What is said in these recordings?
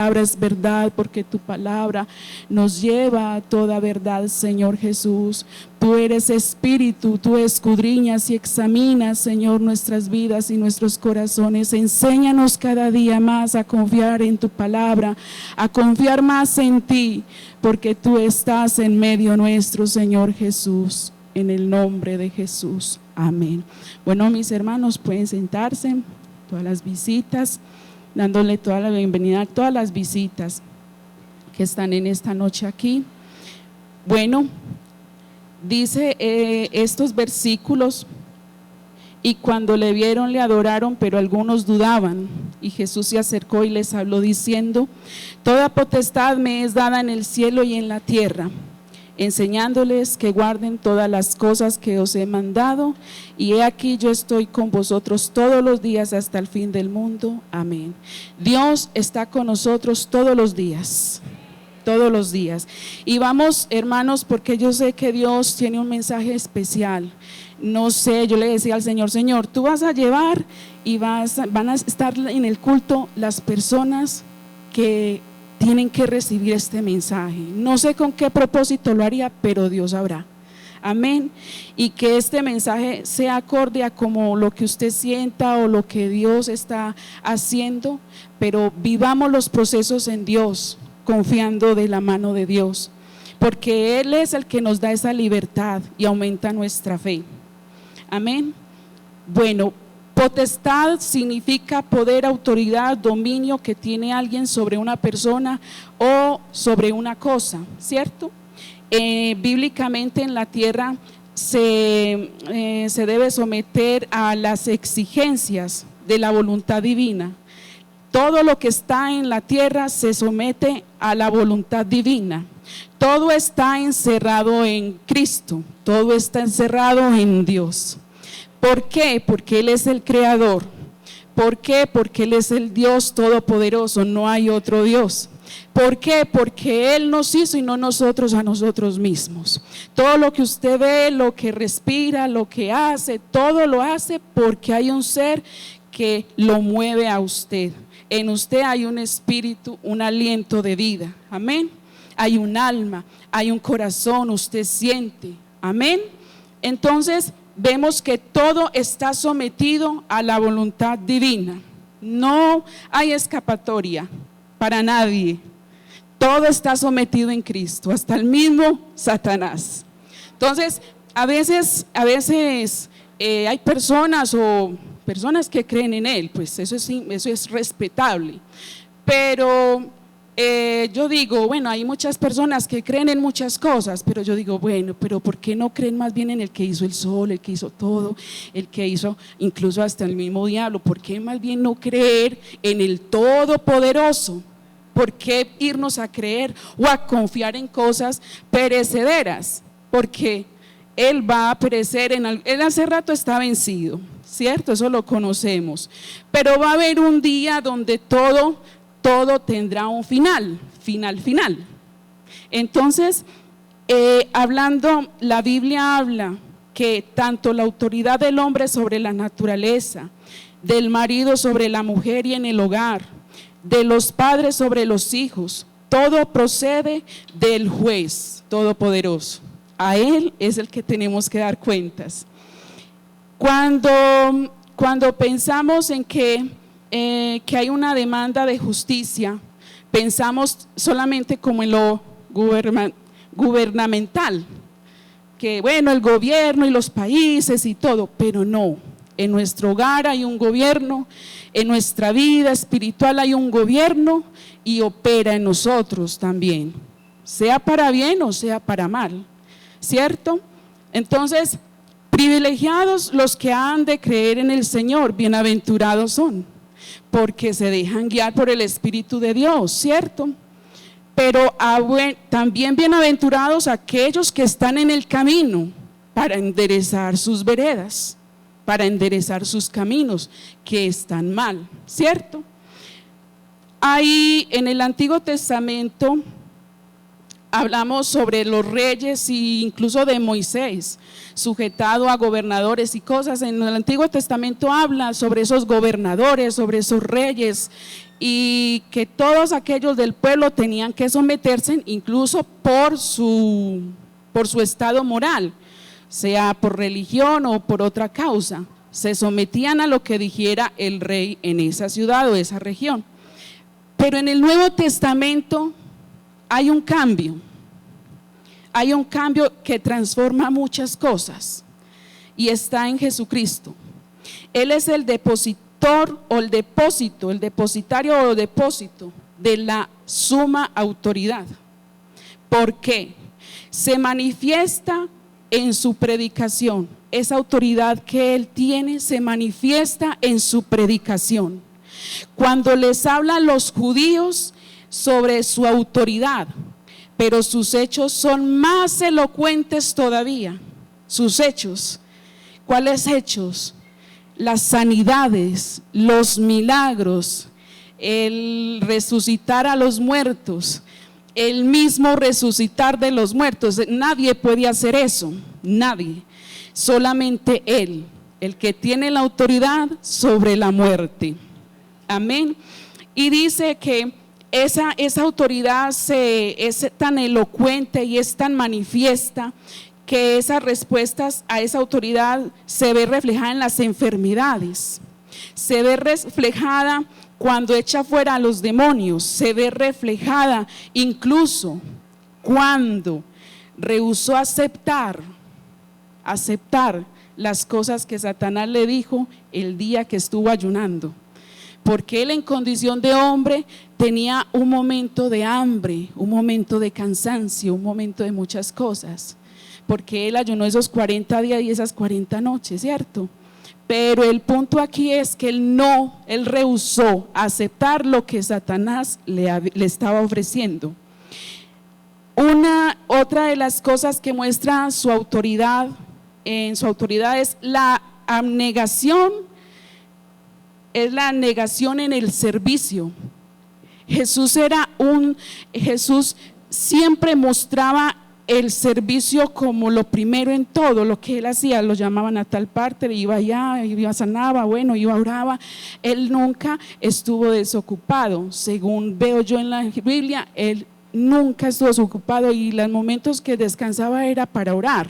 palabra es verdad, porque tu palabra nos lleva a toda verdad, Señor Jesús. Tú eres espíritu, tú escudriñas y examinas, Señor, nuestras vidas y nuestros corazones. Enséñanos cada día más a confiar en tu palabra, a confiar más en ti, porque tú estás en medio nuestro, Señor Jesús. En el nombre de Jesús, amén. Bueno, mis hermanos, pueden sentarse, todas las visitas, dándole toda la bienvenida a todas las visitas que están en esta noche aquí. Bueno, dice estos versículos: y cuando le vieron le adoraron, pero algunos dudaban. Y Jesús se acercó y les habló diciendo: toda potestad me es dada en el cielo y en la tierra, enseñándoles que guarden todas las cosas que os he mandado, y he aquí yo estoy con vosotros todos los días hasta el fin del mundo. Amén. Dios está con nosotros todos los días. Todos los días. Y vamos, hermanos, porque yo sé que Dios tiene un mensaje especial. No sé, yo le decía al Señor: Señor, tú vas a llevar y van a estar en el culto las personas que tienen que recibir este mensaje. No sé con qué propósito lo haría, pero Dios sabrá. Amén. Y que este mensaje sea acorde a como lo que usted sienta o lo que Dios está haciendo, pero vivamos los procesos en Dios, confiando de la mano de Dios, porque Él es el que nos da esa libertad y aumenta nuestra fe. Amén. Bueno, potestad significa poder, autoridad, dominio que tiene alguien sobre una persona o sobre una cosa, ¿cierto? Bíblicamente en la tierra se debe someter a las exigencias de la voluntad divina. Todo lo que está en la tierra se somete a la voluntad divina. Todo está encerrado en Cristo, todo está encerrado en Dios. ¿Por qué? Porque Él es el creador. ¿Por qué? Porque Él es el Dios todopoderoso, no hay otro Dios. ¿Por qué? Porque Él nos hizo y no nosotros a nosotros mismos. Todo lo que usted ve, lo que respira, lo que hace, todo lo hace porque hay un ser que lo mueve a usted. En usted hay un espíritu, un aliento de vida. Amén. Hay un alma, hay un corazón, usted siente. Amén. Entonces vemos que todo está sometido a la voluntad divina. No hay escapatoria para nadie. Todo está sometido en Cristo, hasta el mismo Satanás. Entonces, a veces hay personas que creen en Él, pues eso es respetable. Pero yo digo, bueno, hay muchas personas que creen en muchas cosas, pero yo digo, bueno, pero ¿por qué no creen más bien en el que hizo el sol, el que hizo todo, el que hizo incluso hasta el mismo diablo? ¿Por qué más bien no creer en el Todopoderoso? ¿Por qué irnos a creer o a confiar en cosas perecederas? Porque Él va a perecer, Él hace rato está vencido, ¿cierto? Eso lo conocemos, pero va a haber un día donde todo tendrá un final. Entonces, hablando, la Biblia habla que tanto la autoridad del hombre sobre la naturaleza, del marido sobre la mujer y en el hogar, de los padres sobre los hijos, todo procede del juez todopoderoso. A Él es el que tenemos que dar cuentas. Cuando pensamos en que hay una demanda de justicia, pensamos solamente como en lo gubernamental, que bueno, el gobierno y los países y todo, pero no, en nuestro hogar hay un gobierno, en nuestra vida espiritual hay un gobierno y opera en nosotros también, sea para bien o sea para mal, ¿cierto? Entonces, privilegiados los que han de creer en el Señor, bienaventurados son, porque se dejan guiar por el Espíritu de Dios, ¿cierto? Pero también bienaventurados aquellos que están en el camino para enderezar sus veredas, para enderezar sus caminos que están mal, ¿cierto? Ahí en el Antiguo Testamento hablamos sobre los reyes e incluso de Moisés, sujetado a gobernadores y cosas. En el Antiguo Testamento habla sobre esos gobernadores, sobre esos reyes, y que todos aquellos del pueblo tenían que someterse incluso por su estado moral, sea por religión o por otra causa. Se sometían a lo que dijera el rey en esa ciudad o esa región. Pero en el Nuevo Testamento hay un cambio que transforma muchas cosas, y está en Jesucristo. Él es el depositario o depósito de la suma autoridad. ¿Por qué? Se manifiesta en su predicación. Esa autoridad que Él tiene se manifiesta en su predicación. Cuando les habla a los judíos sobre su autoridad, pero sus hechos son más elocuentes todavía. Sus hechos, ¿cuáles hechos? Las sanidades, los milagros, el resucitar a los muertos, el mismo resucitar de los muertos. Nadie puede hacer eso, nadie, solamente Él, el que tiene la autoridad sobre la muerte. Amén. Y dice que esa autoridad es tan elocuente y es tan manifiesta, que esas respuestas a esa autoridad se ve reflejada en las enfermedades, se ve reflejada cuando echa fuera a los demonios, se ve reflejada incluso cuando rehusó aceptar las cosas que Satanás le dijo el día que estuvo ayunando. Porque Él, en condición de hombre, tenía un momento de hambre, un momento de cansancio, un momento de muchas cosas, porque Él ayunó esos 40 días y esas 40 noches, ¿cierto? Pero el punto aquí es que Él rehusó aceptar lo que Satanás le estaba ofreciendo. Otra de las cosas que muestra su autoridad, es la abnegación. Es la negación en el servicio. Jesús siempre mostraba el servicio como lo primero en todo. Lo que Él hacía, lo llamaban a tal parte, iba allá, iba, sanaba, iba, oraba. Él nunca estuvo desocupado. Según veo yo en la Biblia, Él nunca estuvo desocupado, y los momentos que descansaba era para orar.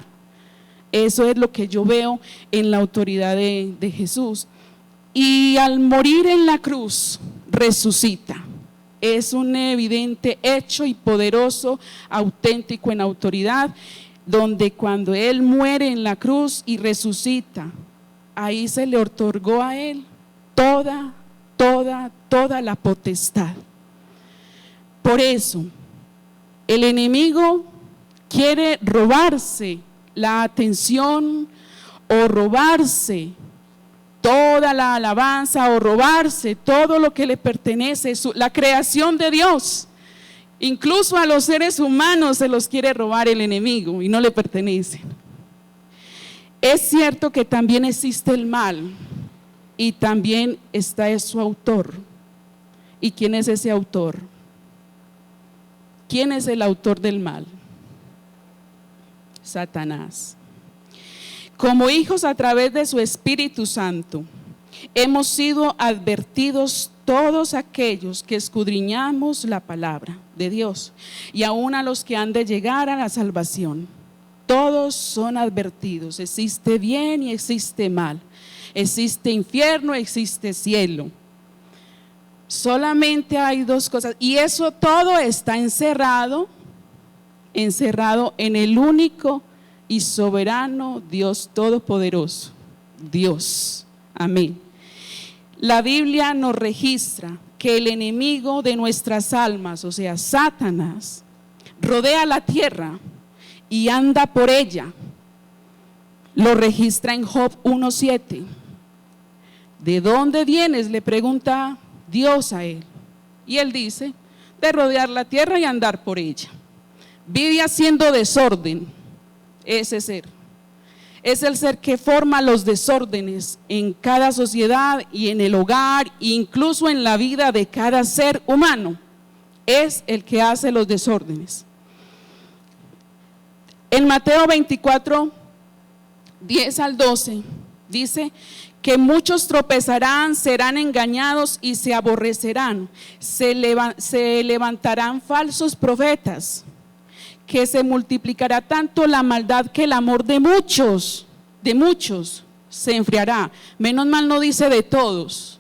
Eso es lo que yo veo en la autoridad de Jesús. Y al morir en la cruz, resucita. Es un evidente hecho y poderoso, auténtico en autoridad, donde cuando Él muere en la cruz y resucita, ahí se le otorgó a Él toda la potestad. Por eso, el enemigo quiere robarse la atención o robarse toda la alabanza o robarse todo lo que le pertenece, la creación de Dios. Incluso a los seres humanos se los quiere robar el enemigo y no le pertenecen. Es cierto que también existe el mal y también está su autor. ¿Y quién es ese autor? ¿Quién es el autor del mal? Satanás. Como hijos, a través de su Espíritu Santo, hemos sido advertidos todos aquellos que escudriñamos la palabra de Dios, y aún a los que han de llegar a la salvación. Todos son advertidos. Existe bien y existe mal, existe infierno, existe cielo. Solamente hay dos cosas, y eso todo está encerrado en el único y soberano Dios todopoderoso, Dios. Amén. La Biblia nos registra que el enemigo de nuestras almas, o sea, Satanás, rodea la tierra y anda por ella. Lo registra en Job 1:7. ¿De dónde vienes?, le pregunta Dios a él. Y él dice: de rodear la tierra y andar por ella. Vive haciendo desorden. Ese ser es el ser que forma los desórdenes en cada sociedad y en el hogar, incluso en la vida de cada ser humano. Es el que hace los desórdenes. En Mateo 24, 10 al 12, dice que muchos tropezarán, serán engañados y se aborrecerán. Se levantarán falsos profetas, que se multiplicará tanto la maldad que el amor de muchos se enfriará. Menos mal no dice de todos,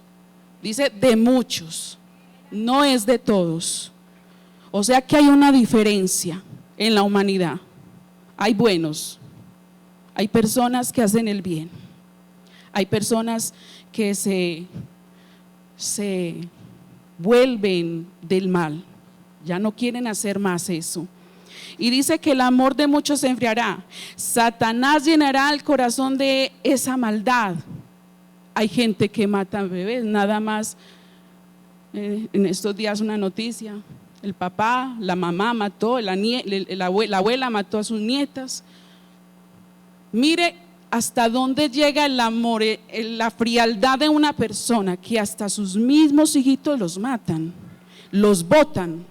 dice de muchos, no es de todos. O sea que hay una diferencia en la humanidad. Hay buenos, hay personas que hacen el bien, hay personas que se vuelven del mal, ya no quieren hacer más eso. Y dice que el amor de muchos se enfriará. Satanás llenará el corazón de esa maldad. Hay gente que mata bebés, nada más. En estos días una noticia, el papá, la mamá mató, la abuela mató a sus nietas. Mire hasta dónde llega el amor, la frialdad de una persona, que hasta sus mismos hijitos los matan, los botan.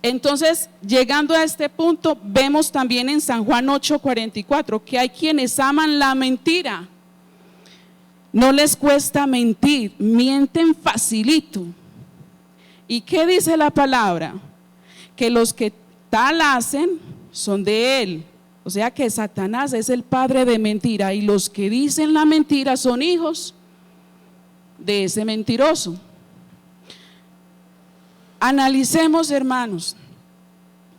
Entonces, llegando a este punto, vemos también en San Juan 8:44 que hay quienes aman la mentira. No les cuesta mentir, mienten facilito. ¿Y qué dice la palabra? Que los que tal hacen son de él. O sea que Satanás es el padre de mentira, y los que dicen la mentira son hijos de ese mentiroso. Analicemos, hermanos.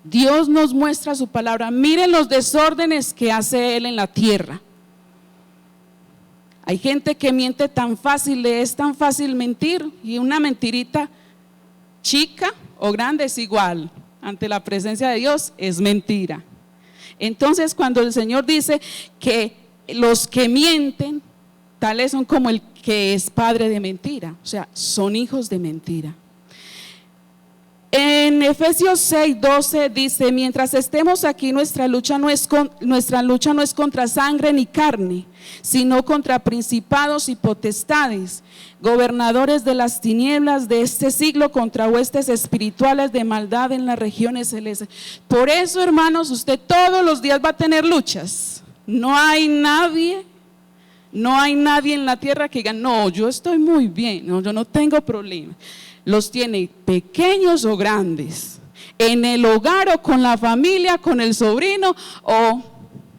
Dios nos muestra su palabra. Miren los desórdenes que hace Él en la tierra. Hay gente que miente tan fácil, le es tan fácil mentir, y una mentirita chica o grande es igual. Ante la presencia de Dios es mentira. Entonces, cuando el Señor dice que los que mienten, tales son como el que es padre de mentira, o sea, son hijos de mentira. En Efesios 6:12 dice: mientras estemos aquí, nuestra lucha no es contra sangre ni carne, sino contra principados y potestades, gobernadores de las tinieblas de este siglo, contra huestes espirituales de maldad en las regiones celestes. Por eso, hermanos, usted todos los días va a tener luchas. No hay nadie en la tierra que diga: no, yo estoy muy bien, no, yo no tengo problema. Los tiene pequeños o grandes, en el hogar o con la familia, con el sobrino o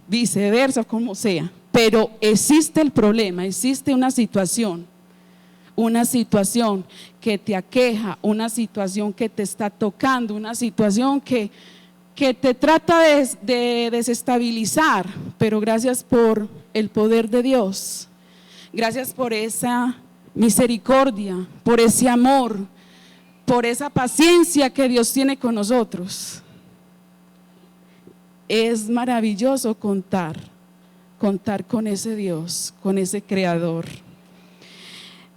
viceversa, como sea. Pero existe el problema, existe una situación que te aqueja, una situación que te está tocando, una situación que te trata de desestabilizar. Pero gracias por el poder de Dios, gracias por esa misericordia, por ese amor, por esa paciencia que Dios tiene con nosotros. Es maravilloso contar con ese Dios, con ese Creador.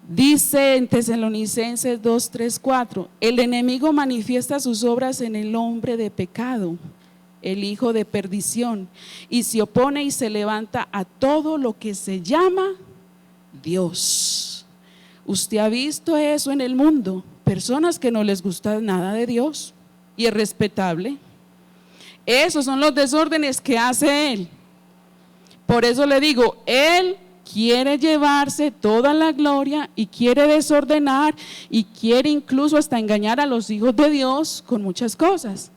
Dice en Tesalonicenses 2:3-4: el enemigo manifiesta sus obras en el hombre de pecado, el hijo de perdición, y se opone y se levanta a todo lo que se llama Dios. Usted ha visto eso en el mundo, personas que no les gusta nada de Dios, y es respetable. Esos son los desórdenes que hace él. Por eso le digo, él quiere llevarse toda la gloria y quiere desordenar y quiere incluso hasta engañar a los hijos de Dios con muchas cosas,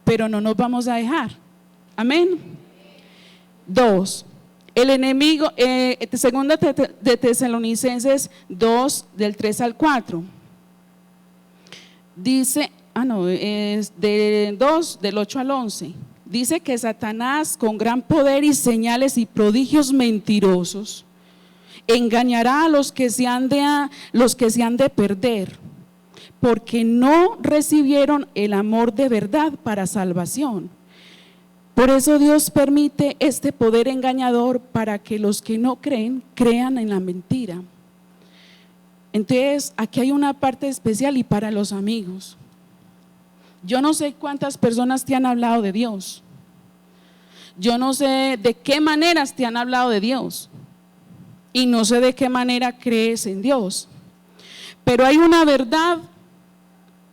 pero no nos vamos a dejar. Amén. 2. El enemigo, segunda de Tesalonicenses 2, del 3-4. Dice, es de 2, del 8-11. Dice que Satanás, con gran poder y señales y prodigios mentirosos, engañará a los que se han de perder, porque no recibieron el amor de verdad para salvación. Por eso Dios permite este poder engañador, para que los que no creen, crean en la mentira. Entonces, aquí hay una parte especial, y para los amigos. Yo no sé cuántas personas te han hablado de Dios. Yo no sé de qué maneras te han hablado de Dios. Y no sé de qué manera crees en Dios. Pero hay una verdad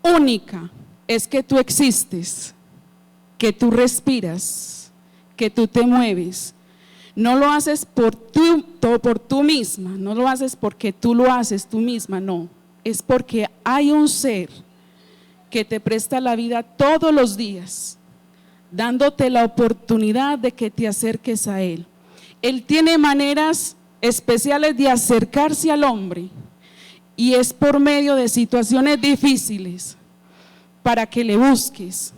única: es que tú existes. que tú respiras, que tú te mueves. No lo haces por tú misma, no lo haces porque tú lo haces tú misma, no. Es porque hay un ser que te presta la vida todos los días, dándote la oportunidad de que te acerques a Él. Él tiene maneras especiales de acercarse al hombre y es por medio de situaciones difíciles para que le busques.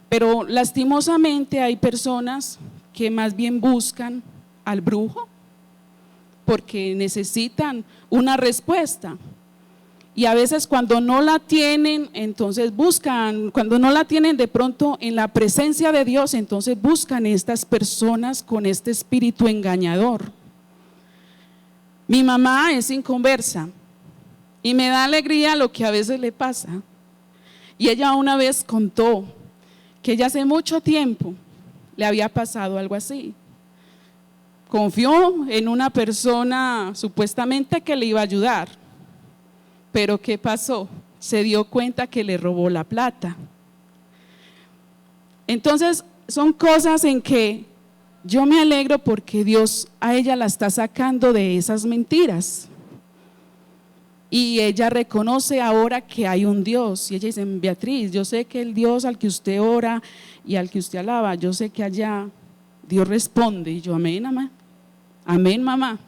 Pero lastimosamente hay personas que más bien buscan al brujo porque necesitan una respuesta. Y a veces cuando no la tienen, entonces buscan, cuando no la tienen de pronto en la presencia de Dios, entonces buscan estas personas con este espíritu engañador. Mi mamá es inconversa y me da alegría lo que a veces le pasa. Y ella una vez contó que ella hace mucho tiempo le había pasado algo así. Confió en una persona supuestamente que le iba a ayudar. Pero ¿qué pasó? Se dio cuenta que le robó la plata. Entonces son cosas en que yo me alegro porque Dios a ella la está sacando de esas mentiras. Y ella reconoce ahora que hay un Dios. Y ella dice: Beatriz, yo sé que el Dios al que usted ora y al que usted alaba, yo sé que allá Dios responde. Y yo: amén, mamá. Amén, mamá.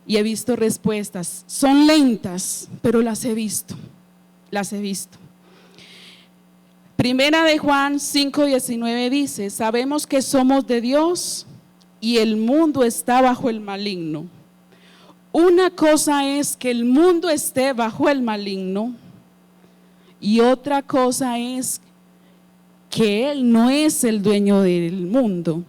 Y he visto respuestas, son lentas, pero las he visto. Primera de Juan 5:19 dice: sabemos que somos de Dios y el mundo está bajo el maligno. Una cosa es que el mundo esté bajo el maligno y otra cosa es que Él no es el dueño del mundo.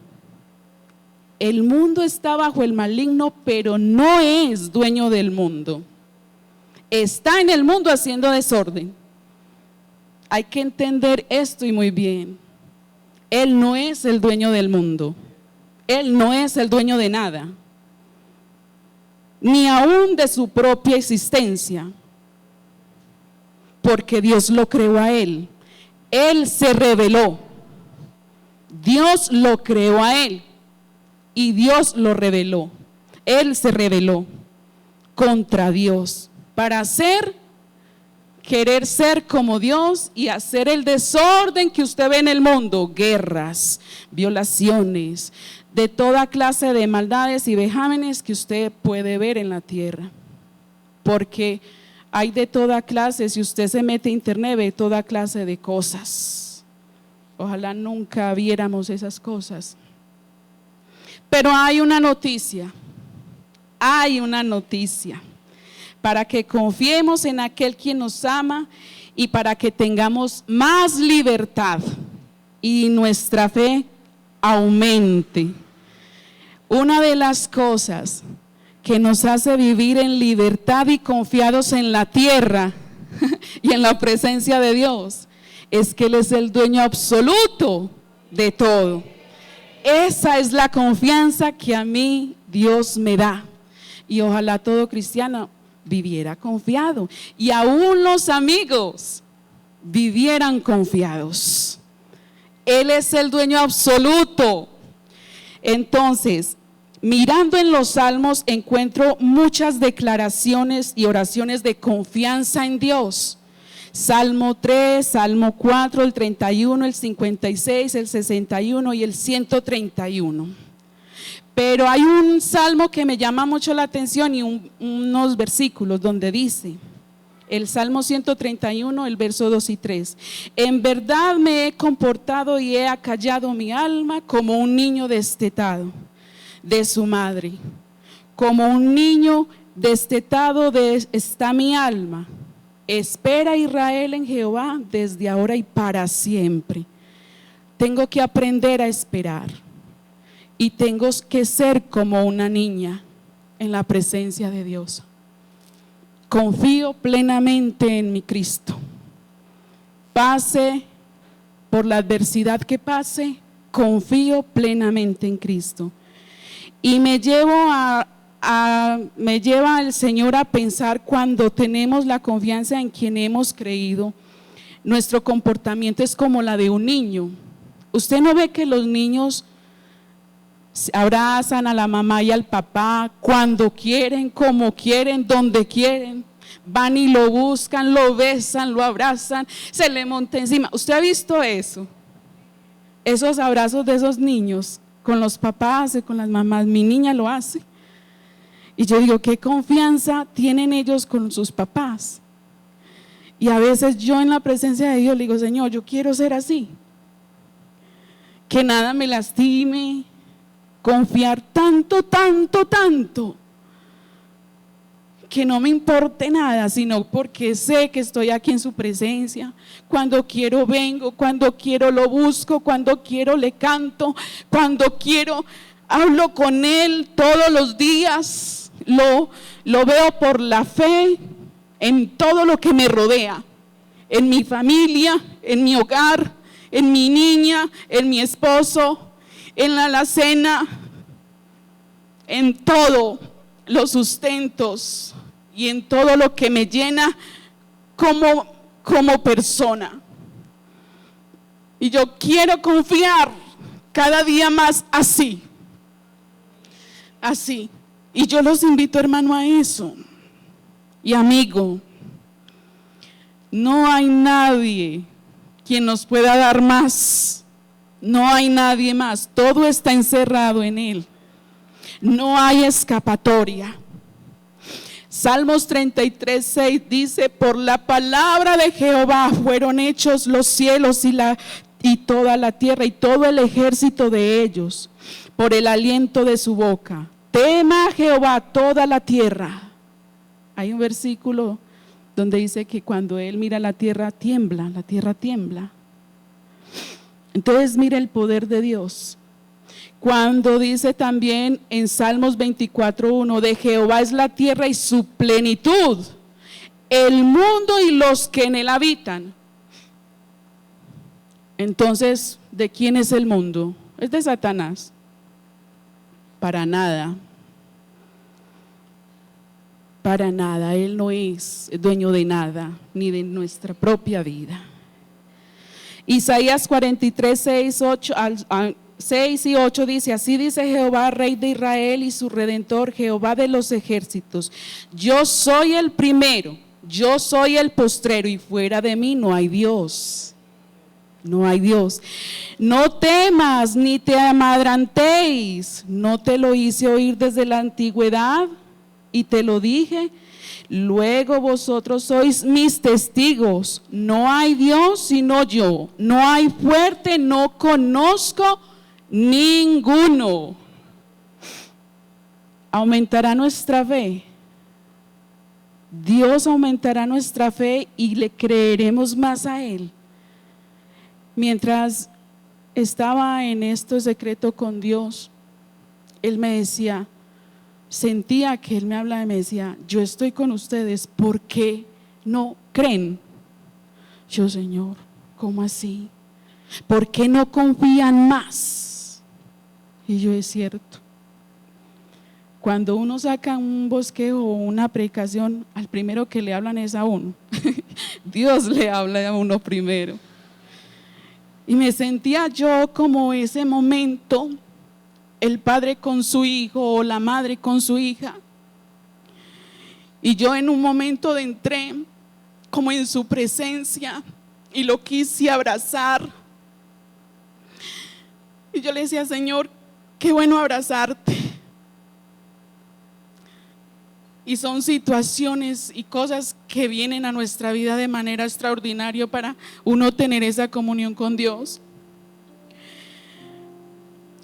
El mundo está bajo el maligno, pero no es dueño del mundo. Está en el mundo haciendo desorden. Hay que entender esto y muy bien. Él no es el dueño del mundo. Él no es el dueño de nada, ni aún de su propia existencia, porque Dios lo creó a Él. Él se reveló. Dios lo creó a Él. Y Dios lo reveló. Él se rebeló contra Dios para querer ser como Dios y hacer el desorden que usted ve en el mundo: guerras, violaciones, de toda clase de maldades y vejámenes que usted puede ver en la tierra. Porque hay de toda clase, si usted se mete a internet, ve toda clase de cosas. Ojalá nunca viéramos esas cosas. Pero hay una noticia para que confiemos en aquel quien nos ama y para que tengamos más libertad y nuestra fe aumente. Una de las cosas que nos hace vivir en libertad y confiados en la tierra y en la presencia de Dios es que Él es el dueño absoluto de todo. Esa es la confianza que a mí Dios me da. Y ojalá todo cristiano viviera confiado. Y aún los amigos vivieran confiados. Él es el dueño absoluto. Entonces, mirando en los salmos, encuentro muchas declaraciones y oraciones de confianza en Dios. Salmo 3, Salmo 4, el 31, el 56, el 61 y el 131. Pero hay un salmo que me llama mucho la atención y unos versículos donde dice, el Salmo 131, el verso 2 y 3: en verdad me he comportado y he acallado mi alma como un niño destetado de su madre. Como un niño destetado está mi alma. Espera Israel en Jehová desde ahora y para siempre. Tengo que aprender a esperar y tengo que ser como una niña en la presencia de Dios. Confío plenamente en mi Cristo. Pase por la adversidad que pase, confío plenamente en Cristo. Y me lleva el Señor a pensar, cuando tenemos la confianza en quien hemos creído, nuestro comportamiento es como la de un niño. Usted no ve que los niños abrazan a la mamá y al papá cuando quieren, como quieren, donde quieren. Van y lo buscan, lo besan, lo abrazan, se le monta encima. ¿Usted ha visto eso? Esos abrazos de esos niños con los papás y con las mamás. Mi niña lo hace. Y yo digo, ¿qué confianza tienen ellos con sus papás? Y a veces yo en la presencia de Dios le digo, Señor, yo quiero ser así. Que nada me lastime, confiar tanto, que no me importe nada, sino porque sé que estoy aquí en su presencia. Cuando quiero vengo, cuando quiero lo busco, cuando quiero le canto, cuando quiero hablo con Él todos los días. Lo veo por la fe en todo lo que me rodea, en mi familia, en mi hogar, en mi niña, en mi esposo, en la alacena, en todo los sustentos y en todo lo que me llena como persona. Y yo quiero confiar cada día más así. Y yo los invito, hermano, a eso. Y amigo, no hay nadie quien nos pueda dar más. No hay nadie más. Todo está encerrado en Él. No hay escapatoria. Salmos 33:6 dice: por la palabra de Jehová fueron hechos los cielos y toda la tierra y todo el ejército de ellos, por el aliento de su boca. Tema a Jehová toda la tierra. Hay un versículo donde dice que cuando Él mira la tierra tiembla, la tierra tiembla. Entonces mira el poder de Dios. Cuando dice también en Salmos 24:1, de Jehová es la tierra y su plenitud, el mundo y los que en él habitan. Entonces, ¿de quién es el mundo? ¿Es de Satanás? Para nada. Para nada. Él no es dueño de nada, ni de nuestra propia vida. Isaías 43:6 y 8 dice: así dice Jehová, Rey de Israel y su Redentor, Jehová de los ejércitos: yo soy el primero, yo soy el postrero, y fuera de mí no hay Dios. No hay Dios. No temas ni te amedrentéis, no te lo hice oír desde la antigüedad y te lo dije. Luego vosotros sois mis testigos. No hay Dios sino yo. No hay fuerte, no conozco ninguno. Aumentará nuestra fe. Dios aumentará nuestra fe y le creeremos más a Él. Mientras estaba en este secreto con Dios, Él me decía, sentía que Él me hablaba y me decía: yo estoy con ustedes, ¿por qué no creen? Yo, Señor, ¿cómo así? ¿Por qué no confían más? Y yo, es cierto. Cuando uno saca un bosquejo o una predicación, al primero que le hablan es a uno. Dios le habla a uno primero. Y me sentía yo como ese momento, el padre con su hijo o la madre con su hija. Y yo en un momento entré como en su presencia y lo quise abrazar. Y yo le decía: Señor, qué bueno abrazarte. Y son situaciones y cosas que vienen a nuestra vida de manera extraordinaria para uno tener esa comunión con Dios.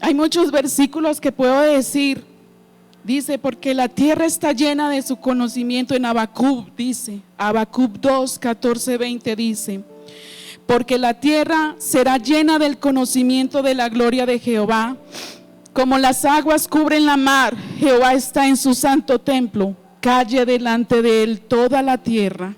Hay muchos versículos que puedo decir. Dice: porque la tierra está llena de su conocimiento. En Habacuc dice, Habacuc 2:14-20 dice: porque la tierra será llena del conocimiento de la gloria de Jehová. Como las aguas cubren la mar, Jehová está en su santo templo. Calle delante de Él toda la tierra.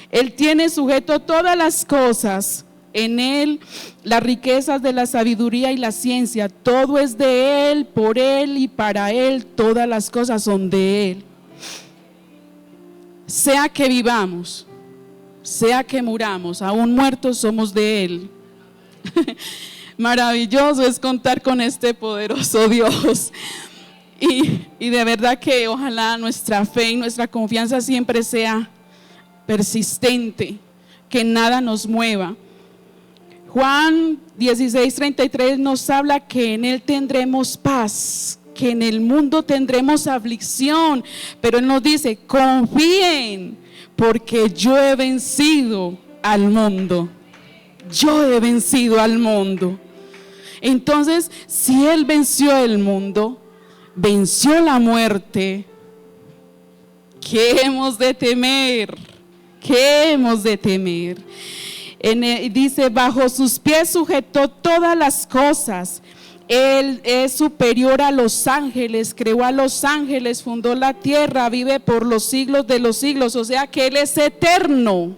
Él tiene sujeto todas las cosas. En Él las riquezas de la sabiduría y la ciencia. Todo es de Él, por Él y para Él. Todas las cosas son de Él. Sea que vivamos, sea que muramos, aún muertos somos de Él. Maravilloso es contar con este poderoso Dios. Y de verdad que ojalá nuestra fe y nuestra confianza siempre sea persistente, que nada nos mueva. Juan 16:33 nos habla que en Él tendremos paz, que en el mundo tendremos aflicción, pero Él nos dice: confíen, porque yo he vencido al mundo. Yo he vencido al mundo. Entonces, si Él venció el mundo, venció la muerte, ¿qué hemos de temer? ¿Qué hemos de temer? Dice: bajo sus pies sujetó todas las cosas. Él es superior a los ángeles, creó a los ángeles, fundó la tierra, vive por los siglos de los siglos. O sea que Él es eterno.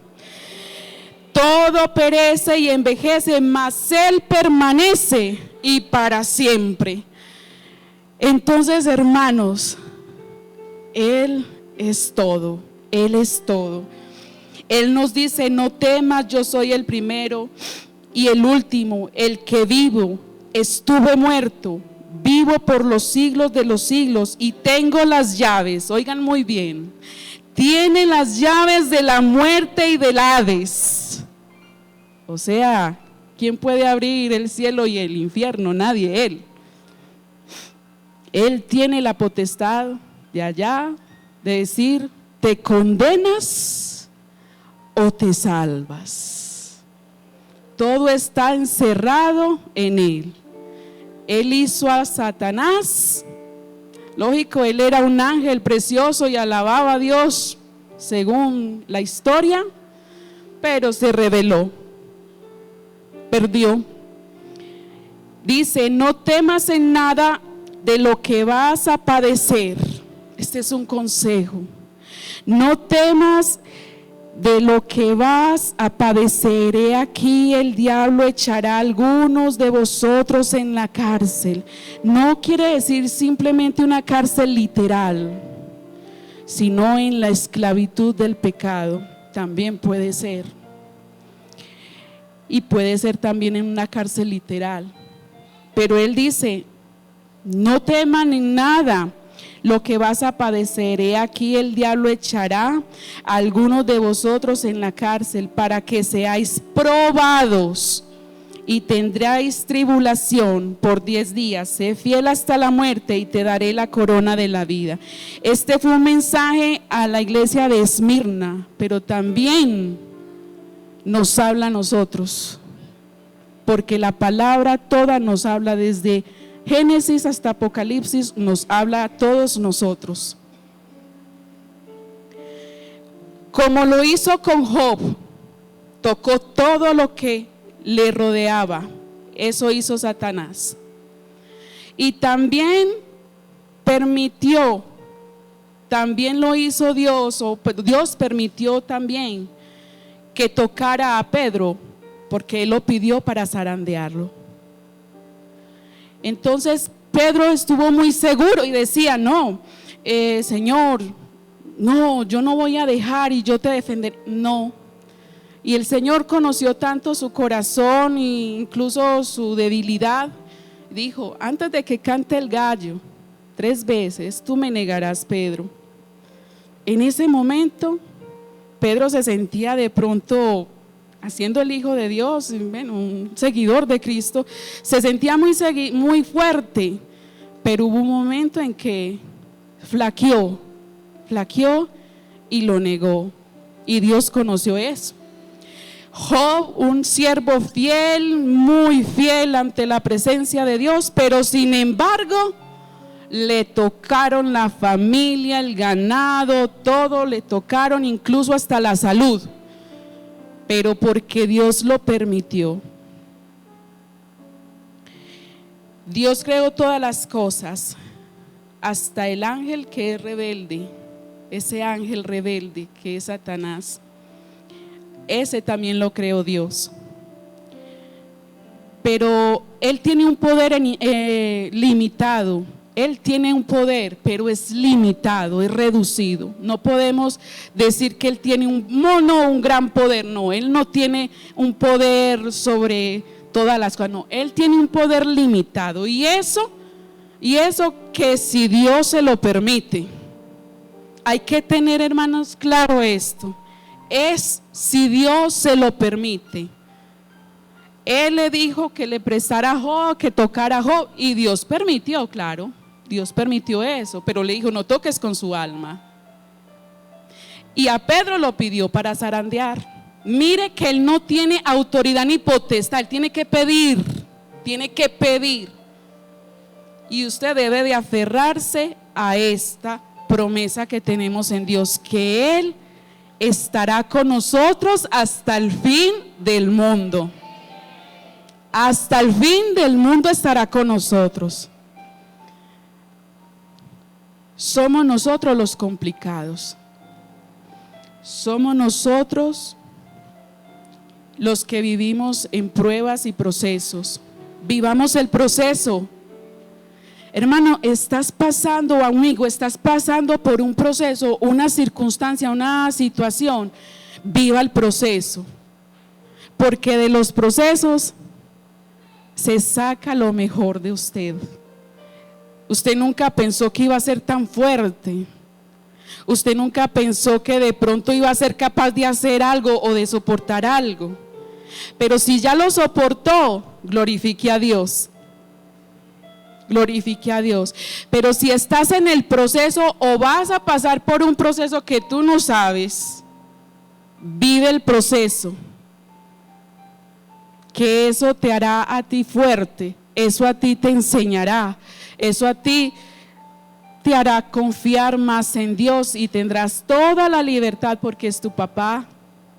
Todo perece y envejece, mas Él permanece y para siempre. Entonces, hermanos, Él es todo, Él es todo. Él nos dice: no temas, yo soy el primero y el último, el que vivo. Estuve muerto, vivo por los siglos de los siglos y tengo las llaves. Oigan muy bien, tiene las llaves de la muerte y del Hades. O sea, ¿quién puede abrir el cielo y el infierno? Nadie, Él. Él tiene la potestad de allá, de decir: ¿te condenas o te salvas? Todo está encerrado en Él. Él hizo a Satanás, lógico, él era un ángel precioso y alababa a Dios según la historia, pero se rebeló, perdió. Dice: no temas en nada de lo que vas a padecer. Este es un consejo. No temas de lo que vas a padecer. He aquí, el diablo echará a algunos de vosotros en la cárcel. No quiere decir simplemente una cárcel literal, sino en la esclavitud del pecado. También puede ser. Y puede ser también en una cárcel literal. Pero Él dice: no teman en nada lo que vas a padecer. He aquí, el diablo echará a algunos de vosotros en la cárcel para que seáis probados y tendréis tribulación por 10 días. Sé fiel hasta la muerte y te daré la corona de la vida. Este fue un mensaje a la iglesia de Esmirna, pero también nos habla a nosotros, porque la palabra toda nos habla, desde Génesis hasta Apocalipsis, nos habla a todos nosotros. Como lo hizo con Job, tocó todo lo que le rodeaba. Eso hizo Satanás. Y también permitió, también lo hizo Dios, o Dios permitió también que tocara a Pedro, porque Él lo pidió para zarandearlo. Entonces Pedro estuvo muy seguro y decía: no, Señor, no, yo no voy a dejar y yo te defenderé. No. Y el Señor conoció tanto su corazón e incluso su debilidad. Dijo: antes de que cante el gallo 3 veces, tú me negarás, Pedro. En ese momento Pedro se sentía de pronto, haciendo el Hijo de Dios, bueno, un seguidor de Cristo, se sentía muy fuerte, pero hubo un momento en que flaqueó y lo negó, y Dios conoció eso. Job, un siervo fiel, muy fiel ante la presencia de Dios, pero sin embargo le tocaron la familia, el ganado, todo le tocaron, incluso hasta la salud. Pero porque Dios lo permitió. Dios creó todas las cosas, hasta el ángel que es rebelde, ese ángel rebelde que es Satanás. Ese también lo creó Dios. Pero él tiene un poder limitado. Él tiene un poder, pero es limitado, es reducido. No podemos decir que Él tiene un gran poder. No, Él no tiene un poder sobre todas las cosas. No, Él tiene un poder limitado. Y eso que si Dios se lo permite. Hay que tener, hermanos, claro esto. Es si Dios se lo permite. Él le dijo que le prestara a Job, que tocara a Job, y Dios permitió, claro. Dios permitió eso, pero le dijo: no toques con su alma. Y a Pedro lo pidió para zarandear. Mire que él no tiene autoridad ni potestad, él tiene que pedir, Y usted debe de aferrarse a esta promesa que tenemos en Dios, que Él estará con nosotros hasta el fin del mundo. Hasta el fin del mundo estará con nosotros. Somos nosotros los complicados. Somos nosotros los que vivimos en pruebas y procesos. Vivamos el proceso. Hermano, estás pasando, amigo, estás pasando por un proceso, una circunstancia, una situación. Viva el proceso, porque de los procesos se saca lo mejor de usted. Usted nunca pensó que iba a ser tan fuerte. Usted nunca pensó que de pronto iba a ser capaz de hacer algo o de soportar algo. Pero si ya lo soportó, glorifique a Dios. Glorifique a Dios. Pero si estás en el proceso o vas a pasar por un proceso que tú no sabes, vive el proceso, que eso te hará a ti fuerte, eso a ti te enseñará, eso a ti te hará confiar más en Dios y tendrás toda la libertad, porque es tu papá,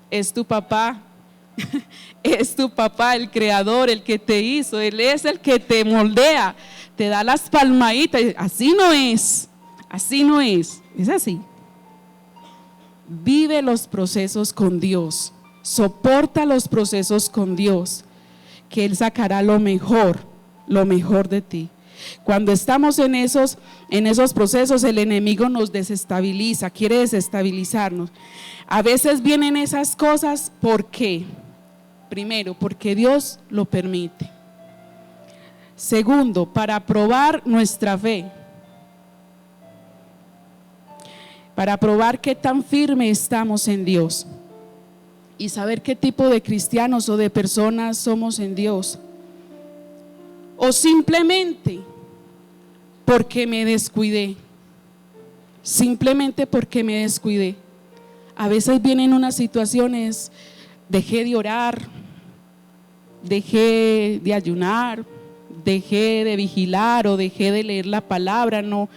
es tu papá. Es tu papá, el creador, el que te hizo. Él es el que te moldea, te da las palmaditas. Así no es, es así. Vive los procesos con Dios, soporta los procesos con Dios, que Él sacará lo mejor de ti. Cuando estamos en esos procesos, el enemigo nos desestabiliza, quiere desestabilizarnos. A veces vienen esas cosas, ¿por qué? Primero, porque Dios lo permite. Segundo, para probar nuestra fe, para probar qué tan firme estamos en Dios y saber qué tipo de cristianos o de personas somos en Dios. O simplemente porque me descuidé, A veces vienen unas situaciones, dejé de orar, dejé de ayunar, dejé de vigilar o dejé de leer la palabra, no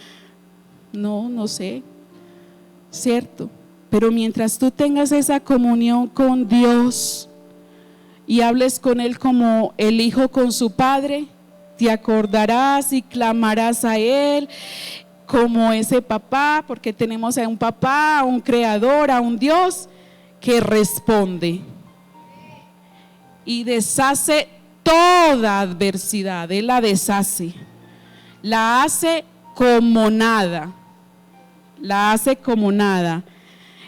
sé, cierto. Pero mientras tú tengas esa comunión con Dios y hables con Él como el hijo con su padre, te acordarás y clamarás a Él como ese papá, porque tenemos a un papá, a un creador, a un Dios que responde y deshace toda adversidad. Él la deshace, la hace como nada,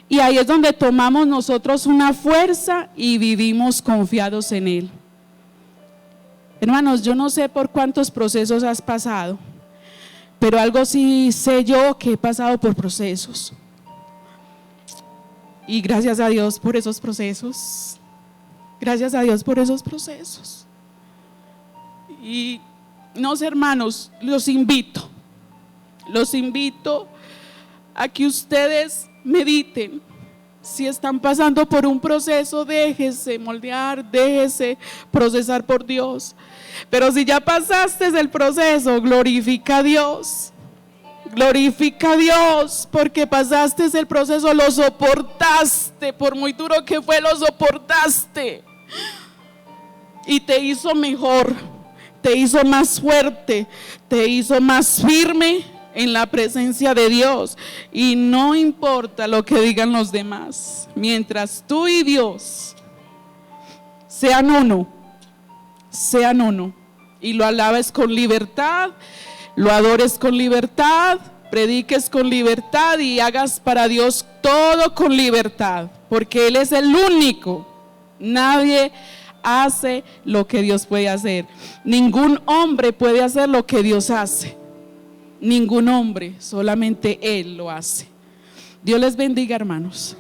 y ahí es donde tomamos nosotros una fuerza y vivimos confiados en Él. Hermanos, yo no sé por cuántos procesos has pasado, pero algo sí sé yo, que he pasado por procesos. Y gracias a Dios por esos procesos. Gracias a Dios por esos procesos. Y no sé, hermanos, los invito a que ustedes mediten. Si están pasando por un proceso, déjese moldear, déjese procesar por Dios. Pero si ya pasaste el proceso, glorifica a Dios. Glorifica a Dios porque pasaste el proceso, lo soportaste, por muy duro que fue, lo soportaste. Y te hizo mejor, te hizo más fuerte, te hizo más firme en la presencia de Dios. Y no importa lo que digan los demás, mientras tú y Dios sean uno y lo alabes con libertad, lo adores con libertad, prediques con libertad y hagas para Dios todo con libertad, porque Él es el único. Nadie hace lo que Dios puede hacer. Ningún hombre puede hacer lo que Dios hace. Ningún hombre, solamente Él lo hace. Dios les bendiga, hermanos.